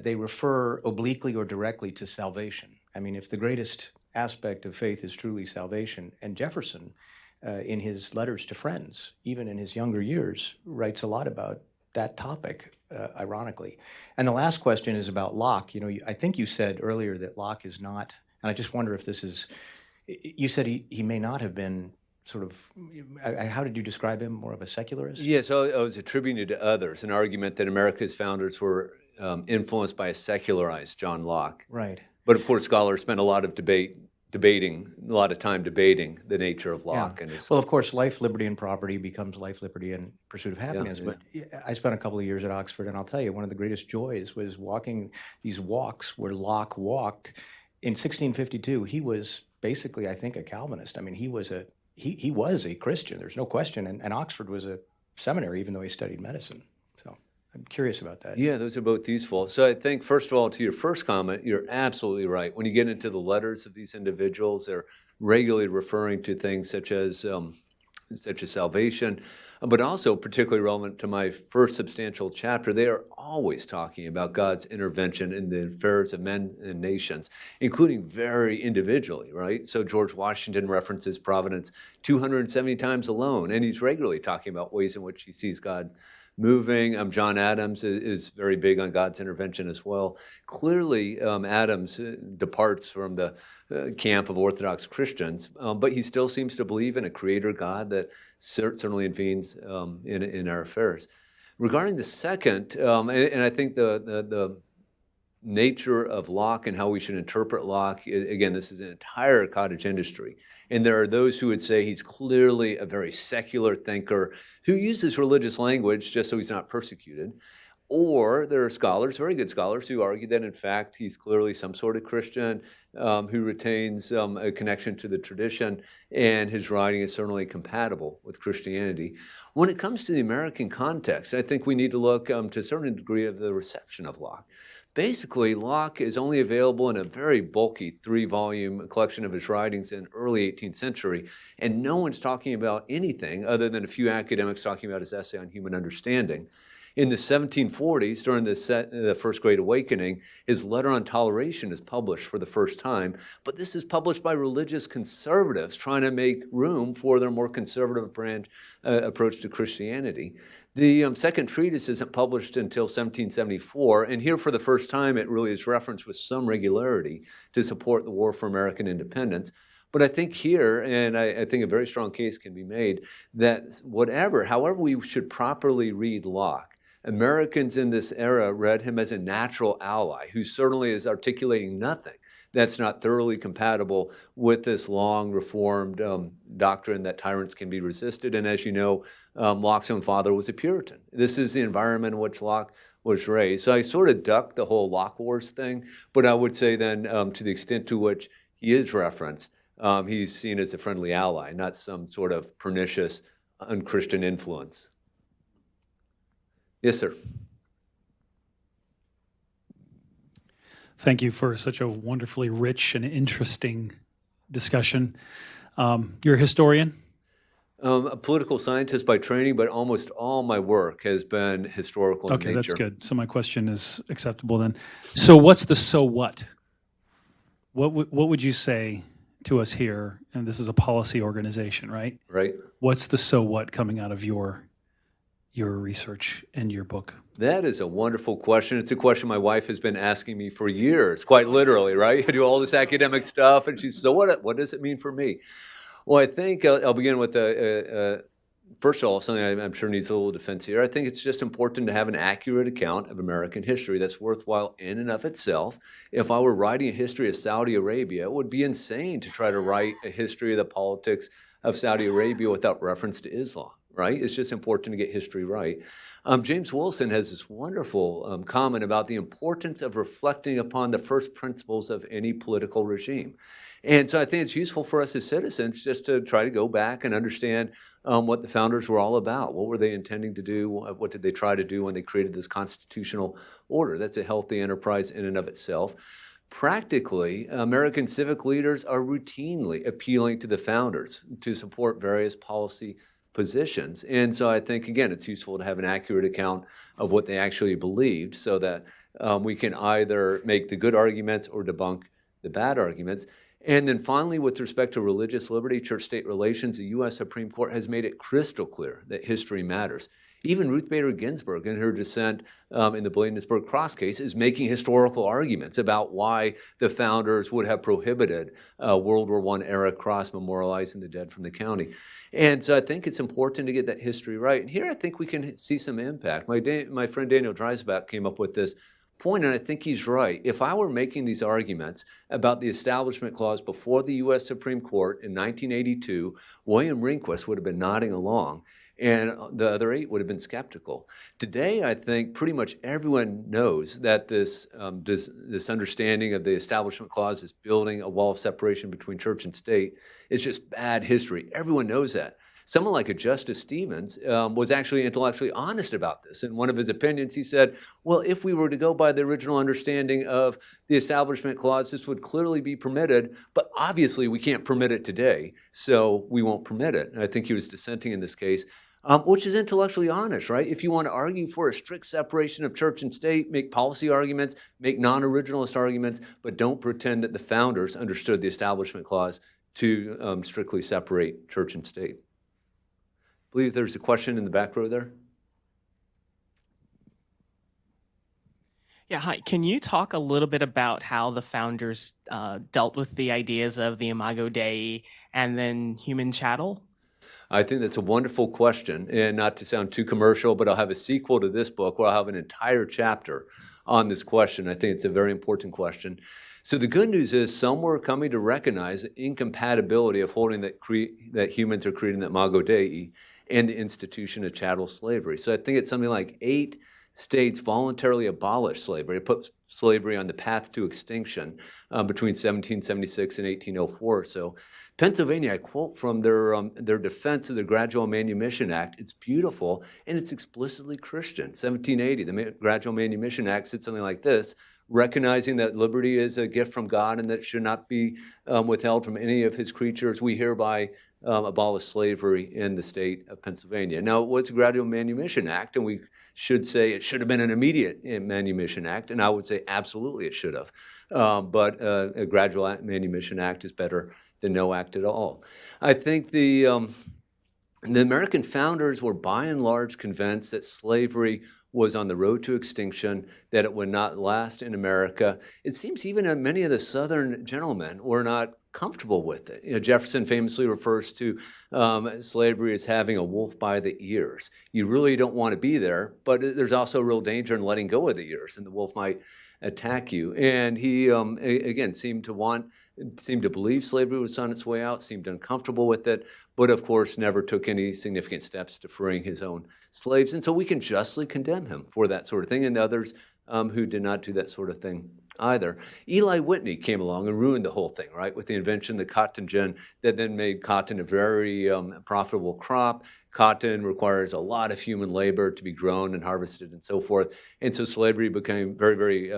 they refer obliquely or directly to salvation. I mean, if the greatest aspect of faith is truly salvation, and Jefferson, in his letters to friends, even in his younger years, writes a lot about that topic, ironically. And the last question is about Locke. You know, I think you said earlier that Locke is not, and I just wonder if this is, you said he may not have been sort of, how did you describe him? More of a secularist?
Yeah, so I was attributing to others an argument that America's founders were influenced by a secularized John Locke.
Right.
But of course, scholars spent a lot of a lot of time debating the nature of Locke. And his,
Well, of course, life, liberty, and property becomes life, liberty, and pursuit of happiness.
yeah.
But I spent a couple of years at Oxford, and I'll tell you, one of the greatest joys was walking these walks where Locke walked. In 1652, he was basically, I think, a Calvinist. I mean, he was a Christian. There's no question. And Oxford was a seminary, even though he studied medicine. So I'm curious about that.
Yeah, those are both useful. So I think, first of all, to your first comment, you're absolutely right. When you get into the letters of these individuals, they're regularly referring to things such as salvation, but also particularly relevant to my first substantial chapter, they are always talking about God's intervention in the affairs of men and nations, including very individually, right? So George Washington references providence 270 times alone, and he's regularly talking about ways in which he sees God moving. John Adams is very big on God's intervention as well. Clearly, Adams departs from the camp of Orthodox Christians, but he still seems to believe in a creator God that certainly intervenes in our affairs. Regarding the second, and I think the nature of Locke and how we should interpret Locke, again, this is an entire cottage industry. And there are those who would say he's clearly a very secular thinker who uses religious language just so he's not persecuted. Or there are scholars, very good scholars, who argue that in fact he's clearly some sort of Christian who retains a connection to the tradition, and his writing is certainly compatible with Christianity. When it comes to the American context, I think we need to look to a certain degree of the reception of Locke. Basically, Locke is only available in a very bulky 3-volume collection of his writings in early 18th century, and no one's talking about anything other than a few academics talking about his essay on human understanding. In the 1740s, during the First Great Awakening, his Letter on Toleration is published for the first time, but this is published by religious conservatives trying to make room for their more conservative approach to Christianity. The second treatise isn't published until 1774, and here for the first time it really is referenced with some regularity to support the War for American Independence. But I think here, and I think a very strong case can be made, that however we should properly read Locke, Americans in this era read him as a natural ally who certainly is articulating nothing that's not thoroughly compatible with this long Reformed doctrine that tyrants can be resisted. And as you know, Locke's own father was a Puritan. This is the environment in which Locke was raised. So I sort of ducked the whole Locke Wars thing, but I would say then to the extent to which he is referenced, he's seen as a friendly ally, not some sort of pernicious, unchristian influence. Yes, sir.
Thank you for such a wonderfully rich and interesting discussion. You're a historian?
A political scientist by training, but almost all my work has been historical in nature.
Okay, that's good. So my question is acceptable then. So what's the so what? What would you say to us here? And this is a policy organization, right?
Right.
What's the so what coming out of your research and your book?
That is a wonderful question. It's a question my wife has been asking me for years, quite literally, right? I do all this academic stuff, and she's, so what does it mean for me? Well, I think I'll begin with, first of all, something I'm sure needs a little defense here. I think it's just important to have an accurate account of American history that's worthwhile in and of itself. If I were writing a history of Saudi Arabia, it would be insane to try to write a history of the politics of Saudi Arabia without reference to Islam, right? It's just important to get history right. James Wilson has this wonderful comment about the importance of reflecting upon the first principles of any political regime. And so I think it's useful for us as citizens just to try to go back and understand what the founders were all about. What were they intending to do? What did they try to do when they created this constitutional order? That's a healthy enterprise in and of itself. Practically, American civic leaders are routinely appealing to the founders to support various policy positions. And so I think, again, it's useful to have an accurate account of what they actually believed so that we can either make the good arguments or debunk the bad arguments. And then finally, with respect to religious liberty, church-state relations, the U.S. Supreme Court has made it crystal clear that history matters. Even Ruth Bader Ginsburg, in her dissent in the Bladensburg Cross case, is making historical arguments about why the founders would have prohibited World War I era cross memorializing the dead from the county. And so I think it's important to get that history right. And here I think we can see some impact. My friend Daniel Dreisbach came up with this point, and I think he's right. If I were making these arguments about the Establishment Clause before the U.S. Supreme Court in 1982, William Rehnquist would have been nodding along, and the other 8 would have been skeptical. Today, I think pretty much everyone knows that this understanding of the Establishment Clause is building a wall of separation between church and state is just bad history. Everyone knows that. Someone like a Justice Stevens was actually intellectually honest about this. In one of his opinions, he said, well, if we were to go by the original understanding of the Establishment Clause, this would clearly be permitted, but obviously we can't permit it today, so we won't permit it. And I think he was dissenting in this case, which is intellectually honest, right? If you want to argue for a strict separation of church and state, make policy arguments, make non-originalist arguments, but don't pretend that the founders understood the Establishment Clause to strictly separate church and state. I believe there's a question in the back row there.
Yeah, hi. Can you talk a little bit about how the founders dealt with the ideas of the Imago Dei and then human chattel?
I think that's a wonderful question, and not to sound too commercial, but I'll have a sequel to this book where I'll have an entire chapter on this question. I think it's a very important question. So the good news is some were coming to recognize the incompatibility of holding that humans are creating the Imago Dei and the institution of chattel slavery. So I think it's something like 8 states voluntarily abolished slavery. It put slavery on the path to extinction between 1776 and 1804. So Pennsylvania, I quote from their defense of the Gradual Manumission Act. It's beautiful, and it's explicitly Christian. 1780, the Gradual Manumission Act said something like this: recognizing that liberty is a gift from God and that it should not be withheld from any of his creatures, we hereby abolish slavery in the state of Pennsylvania. Now, it was a Gradual Manumission Act, and we should say it should have been an immediate Manumission Act, and I would say absolutely it should have. But a Gradual Manumission Act is better than no act at all. I think the American founders were by and large convinced that slavery was on the road to extinction, that it would not last in America. It seems even many of the Southern gentlemen were not comfortable with it. You know, Jefferson famously refers to slavery as having a wolf by the ears. You really don't want to be there, but there's also a real danger in letting go of the ears, and the wolf might attack you. And he, again, seemed to believe slavery was on its way out, seemed uncomfortable with it, but of course never took any significant steps to freeing his own slaves. And so we can justly condemn him for that sort of thing, and others who did not do that sort of thing either. Eli Whitney came along and ruined the whole thing, right, with the invention of the cotton gin that then made cotton a very profitable crop. Cotton requires a lot of human labor to be grown and harvested and so forth. And so slavery became very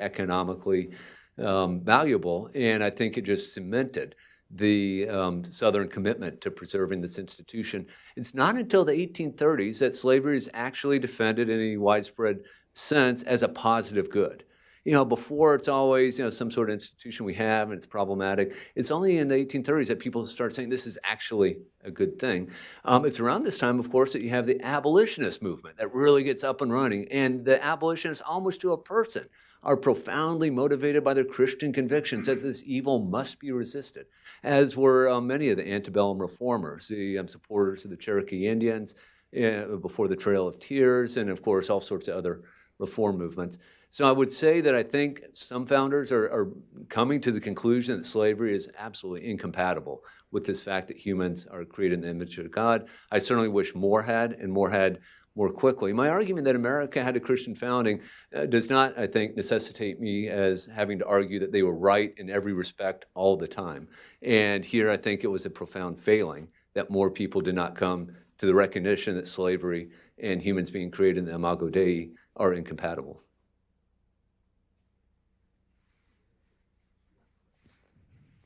economically valuable. And I think it just cemented the Southern commitment to preserving this institution. It's not until the 1830s that slavery is actually defended in any widespread sense as a positive good. You know, before it's always, some sort of institution we have and it's problematic. It's only in the 1830s that people start saying this is actually a good thing. It's around this time, of course, that you have the abolitionist movement that really gets up and running. And the abolitionists, almost to a person, are profoundly motivated by their Christian convictions that this evil must be resisted, as were many of the antebellum reformers, the supporters of the Cherokee Indians before the Trail of Tears, and of course all sorts of other reform movements. So I would say that I think some founders are coming to the conclusion that slavery is absolutely incompatible with this fact that humans are created in the image of God. I certainly wish more had, and more had more quickly. My argument that America had a Christian founding does not, I think, necessitate me as having to argue that they were right in every respect all the time. And here I think it was a profound failing that more people did not come to the recognition that slavery and humans being created in the Imago Dei are incompatible.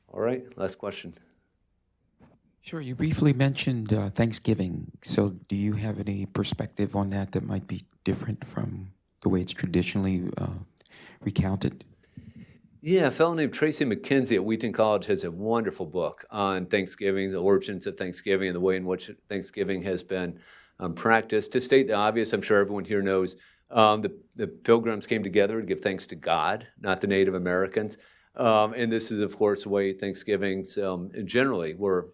All right, last question.
Sure, you briefly mentioned Thanksgiving. So do you have any perspective on that might be different from the way it's traditionally recounted?
Yeah, a fellow named Tracy McKenzie at Wheaton College has a wonderful book on Thanksgiving, the origins of Thanksgiving, and the way in which Thanksgiving has been practice. To state the obvious, I'm sure everyone here knows, the Pilgrims came together to give thanks to God, not the Native Americans. And this is, of course, the way Thanksgivings generally were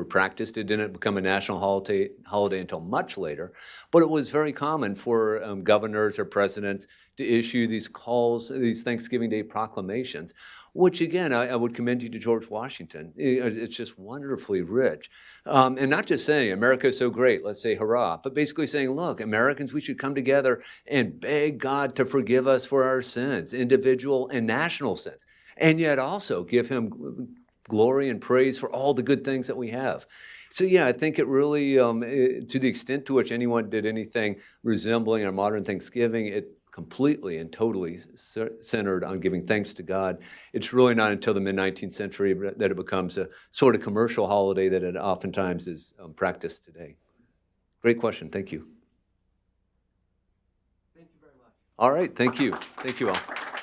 practiced. It didn't become a national holiday until much later, but it was very common for governors or presidents to issue these calls, these Thanksgiving Day proclamations, which again, I would commend you to George Washington. It's just wonderfully rich. And not just saying, America is so great, let's say hurrah, but basically saying, look, Americans, we should come together and beg God to forgive us for our sins, individual and national sins, and yet also give him glory and praise for all the good things that we have. So yeah, I think it really, to the extent to which anyone did anything resembling our modern Thanksgiving, it completely and totally centered on giving thanks to God. It's really not until the mid-19th century that it becomes a sort of commercial holiday that it oftentimes is practiced today. Great question. Thank you.
Thank you very much.
All right. Thank you. Thank you all.